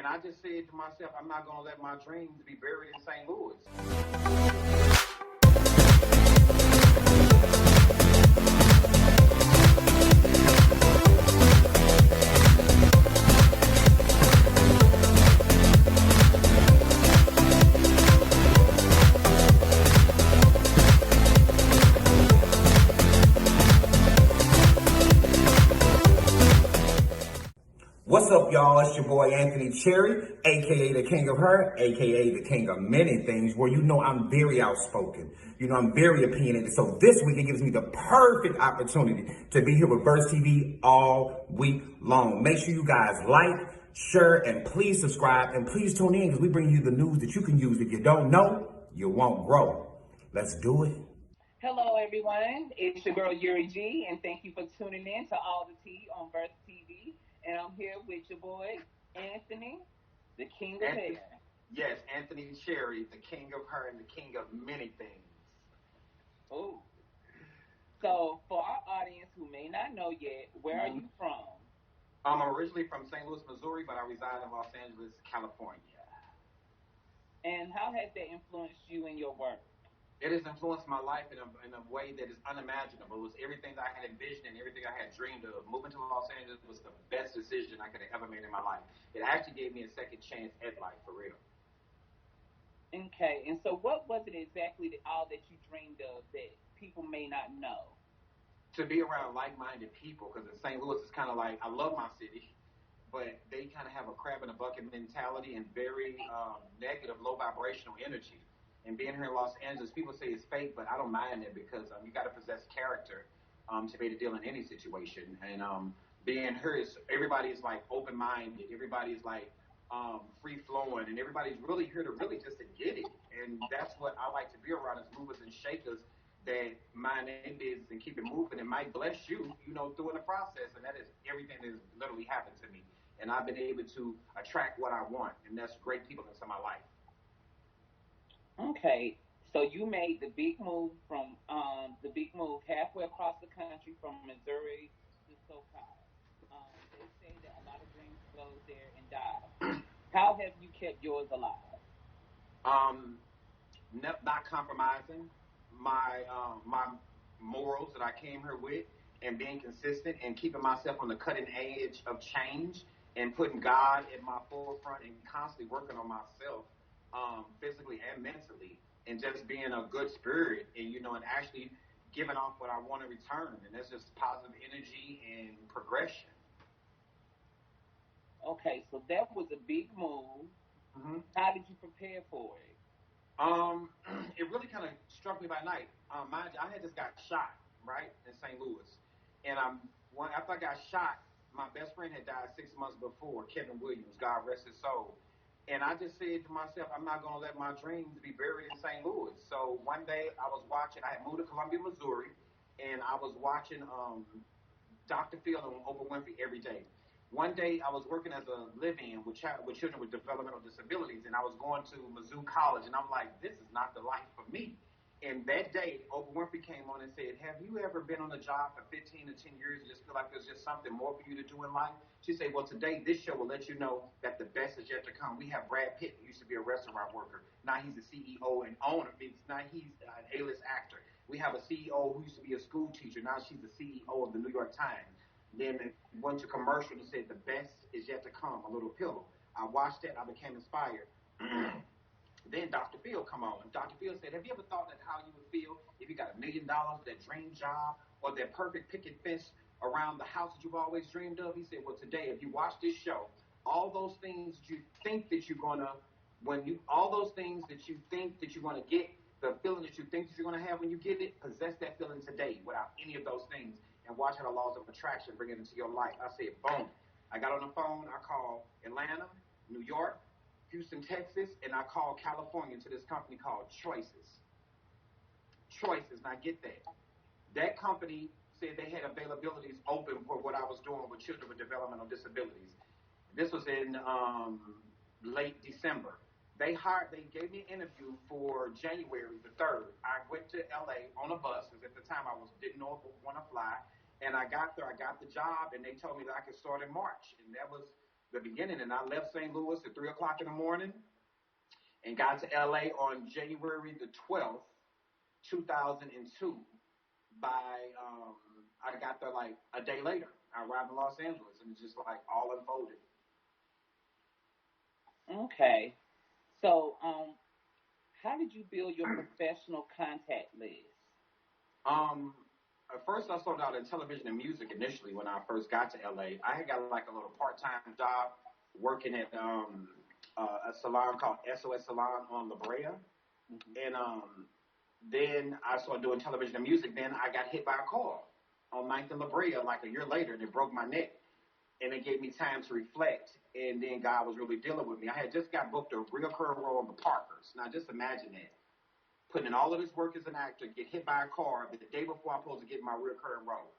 And I just said to myself, I'm not going to let my dreams be buried in St. Louis. What's up, y'all? It's your boy Anthony Cherry, aka the King of Her, aka the King of Many Things, where I'm very outspoken. I'm very opinionated. So this week it gives me the perfect opportunity to be here with Verse TV all week long. Make sure you guys like, share, and please subscribe, and please tune in because we bring you the news that you can use. If you don't know, you won't grow. Let's do it. Hello, everyone. It's your girl Yuri G, and thank you for tuning in to All the Tea on Verse TV. And I'm here with your boy Anthony, the King of Hair. Yes, Anthony Cherry, the King of Her and the King of Many Things. Oh. So, for our audience who may not know yet, where are you from? I'm originally from St. Louis, Missouri, but I reside in Los Angeles, California. And how has that influenced you in your work? It has influenced my life in a way that is unimaginable. It was everything that I had envisioned and everything I had dreamed of. Moving to Los Angeles was the best decision I could have ever made in my life. It actually gave me a second chance at life, for real. Okay, and so what was it exactly all that you dreamed of that people may not know? To be around like-minded people, because in St. Louis, it's kind of like, I love my city, but they kind of have a crab in a bucket mentality and very negative, low vibrational energy. And being here in Los Angeles, people say it's fake, but I don't mind it because you got to possess character to be able to deal in any situation. And being here, everybody is like open-minded. Everybody is like free-flowing, and everybody's really here to really just to get it. And that's what I like to be around, is movers and shakers that mind their business and keep it moving. It might bless you, through in the process. And that is everything that has literally happened to me. And I've been able to attract what I want, and that's great people into my life. Okay, so you made the big move halfway across the country from Missouri to SoCal. They say that a lot of dreams go there and die. How have you kept yours alive? Not compromising my morals that I came here with, and being consistent and keeping myself on the cutting edge of change and putting God at my forefront and constantly working on myself, physically and mentally, and just being a good spirit and actually giving off what I want to return, and that's just positive energy and progression. Okay, so that was a big move. Mm-hmm. How did you prepare for it? It really kind of struck me by night. Mind you, I had just got shot, right, in St. Louis. And after I got shot, my best friend had died 6 months before, Kevin Williams, God rest his soul. And I just said to myself, I'm not going to let my dreams be buried in St. Louis. So one day I was watching, I had moved to Columbia, Missouri, and I was watching Dr. Phil and Oprah Winfrey every day. One day I was working as a live-in with children with developmental disabilities, and I was going to Mizzou College, and I'm like, this is not the life for me. And that day, Oprah Winfrey came on and said, have you ever been on a job for 15 to 10 years and just feel like there's just something more for you to do in life? She said, well, today this show will let you know that the best is yet to come. We have Brad Pitt, who used to be a restaurant worker. Now he's the CEO and owner. Now he's an A-list actor. We have a CEO who used to be a school teacher. Now she's the CEO of the New York Times. Then it went to commercial and said, the best is yet to come, a little pillow. I watched that. I became inspired. Then Dr. Phil come on. Dr. Phil said, have you ever thought that how you would feel if you got $1 million, that dream job, or that perfect picket fence around the house that you've always dreamed of? He said, well, today, if you watch this show, all those things that you think that you're going to, all those things that you think that you're going to get, the feeling that you think that you're going to have when you get it, possess that feeling today without any of those things, and watch how the laws of attraction bring it into your life. I said, boom. I got on the phone. I called Atlanta, New York, Houston, Texas, and I called California to this company called Choices. Choices, now get that. That company said they had availabilities open for what I was doing with children with developmental disabilities. This was in late December. They gave me an interview for January the 3rd. I went to LA on a bus, because at the time I didn't know if I want to fly. And I got there, I got the job, and they told me that I could start in March. And that was the beginning, and I left St. Louis at 3 o'clock in the morning and got to LA on January the 12th, 2002. By I got there like a day later. I arrived in Los Angeles, and it's just like all unfolded. Okay. So, how did you build your professional contact list? Um, at first, I started out in television and music initially when I first got to LA. I had got like a little part-time job working at a salon called SOS Salon on La Brea. Mm-hmm. And then I started doing television and music. Then I got hit by a car on 9th and La Brea like a year later, and it broke my neck. And it gave me time to reflect. And then God was really dealing with me. I had just got booked a recurring role on The Parkers. Now, just imagine that. Putting in all of this work as an actor, get hit by a car the day before I'm supposed to get my recurring role.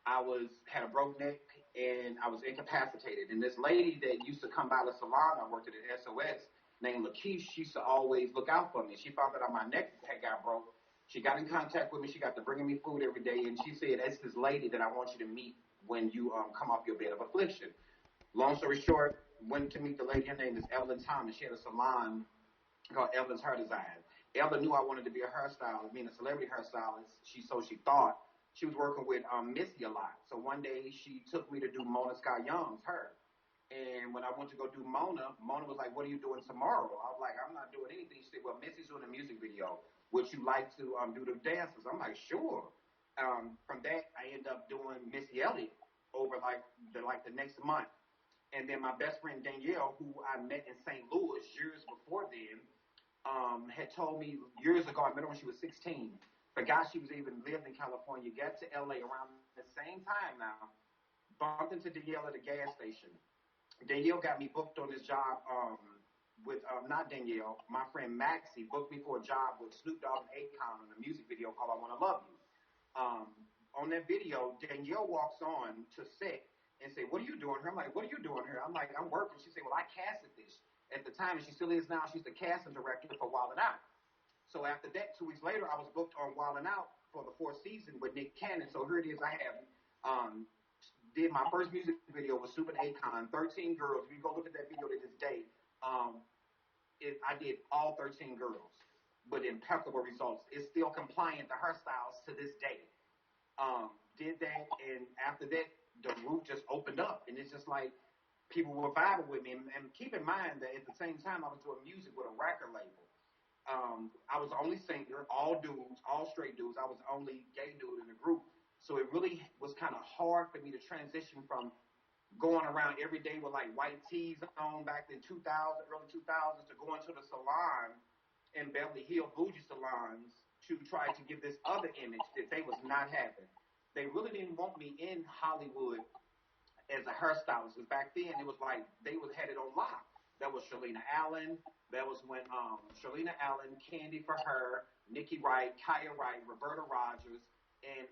I had a broke neck, and I was incapacitated. And this lady that used to come by the salon I worked at SOS, named Lakeisha, she used to always look out for me. She found out my neck had got broke. She got in contact with me. She got to bringing me food every day, and she said, "That's this lady that I want you to meet when you come off your bed of affliction." Long story short, went to meet the lady. Her name is Evelyn Thomas. She had a salon called Evelyn's Hair Design. Evelyn knew I wanted to be a hairstylist, being a celebrity hairstylist. She thought. She was working with Missy a lot. So one day she took me to do Mona Scott Young's hair. And when I went to go do Mona was like, "What are you doing tomorrow?" I was like, "I'm not doing anything." She said, "Well, Missy's doing a music video. Would you like to do the dances?" I'm like, "Sure." From that, I ended up doing Missy Elliott over the next month. And then my best friend Danielle, who I met in St. Louis years before then, had told me years ago, I met her when she was 16, forgot she was even lived in California, got to LA around the same time now, bumped into Danielle at a gas station. Danielle got me booked on this job with, not Danielle, my friend Maxie booked me for a job with Snoop Dogg and Akon on a music video called I Wanna Love You. On that video, Danielle walks on to set and say, "What are you doing here?" I'm like, "What are you doing here?" I'm like, "I'm working." She said, "Well, I casted this." At the time, and she still is now, she's the casting director for Wild 'N Out. So after that, 2 weeks later, I was booked on Wild 'N Out for the 4th season with Nick Cannon. So here it is. I have did my first music video with Super Akon, 13 girls. If you go look at that video to this day, I did all 13 girls with impeccable results. It's still compliant to hairstyles to this day. Did that, and after that, the roof just opened up, and it's just like people were vibing with me. And keep in mind that at the same time, I was doing music with a record label. I was the only singer, all dudes, all straight dudes. I was the only gay dude in the group. So it really was kind of hard for me to transition from going around every day with like white tees on back in 2000, early 2000s, to going to the salon in Beverly Hills, bougie salons, to try to give this other image that they was not having. They really didn't want me in Hollywood as a hairstylist. Because back then it was like they had it on lock. That was Shalina Allen. That was when Shalina Allen, Candy for Her, Nikki Wright, Kaya Wright, Roberta Rogers, and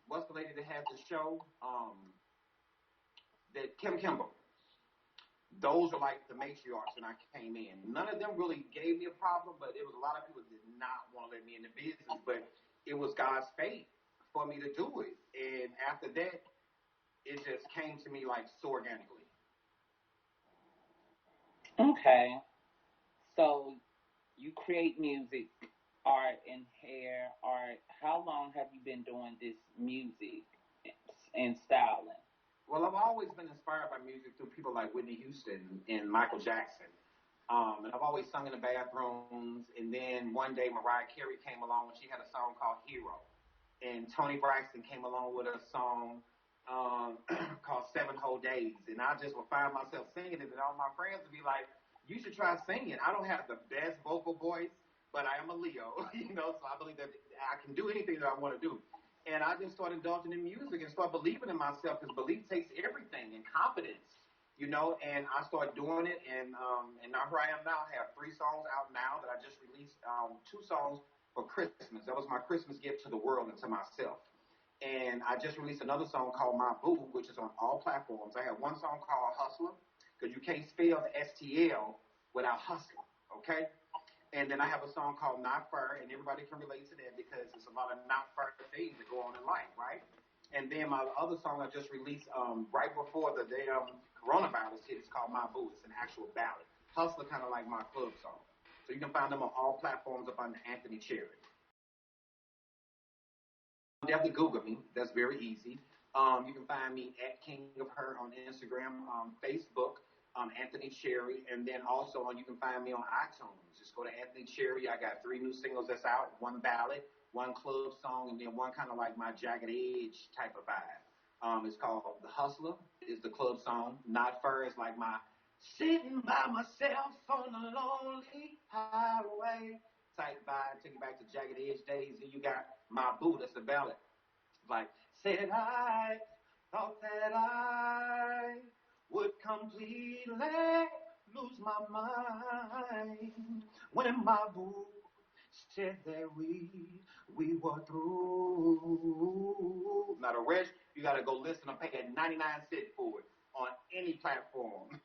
what's the lady that had the show? That Kim Kimball. Those are like the matriarchs when I came in. None of them really gave me a problem, but it was a lot of people that did not want to let me in the business. But it was God's fate for me to do it. And after that, it just came to me like so organically. Okay. So you create music, art, and hair art. How long have you been doing this music and styling? Well, I've always been inspired by music through people like Whitney Houston and Michael Jackson. And I've always sung in the bathrooms. And then one day Mariah Carey came along and she had a song called Hero. And Tony Braxton came along with a song called 7 Whole Days. And I just would find myself singing it, and all my friends would be like, "You should try singing." I don't have the best vocal voice, but I am a Leo, so I believe that I can do anything that I want to do. And I just started indulging in music and started believing in myself, because belief takes everything, and confidence, and I started doing it, and now here I am now. I have 3 songs out now that I just released, 2 songs for Christmas. That was my Christmas gift to the world and to myself. And I just released another song called My Boo, which is on all platforms. I have one song called Hustler, because you can't spell the STL without hustling, okay? And then I have a song called Not Fair, and everybody can relate to that because there's a lot of not fair things that go on in life, right? And then my other song I just released right before the damn coronavirus hit is called My Boo. It's an actual ballad. Hustler, kind of like my club song. So you can find them on all platforms up under Anthony Cherry. Definitely Google me. That's very easy. You can find me at King of Her on Instagram, Facebook, Anthony Cherry, and then also you can find me on iTunes. Just go to Anthony Cherry. I got 3 new singles that's out: one ballad, one club song, and then one kind of like my Jagged Edge type of vibe. It's called The Hustler. Is the club song. Not Fur is like my sitting by myself on a lonely highway type vibe. Take you back to Jagged Edge days. And you got My Boo. That's the ballad. Like, said I thought that I would completely lose my mind when my boo said that we were through. Now the rest you gotta go listen and pay at 99 cents for it on any platform.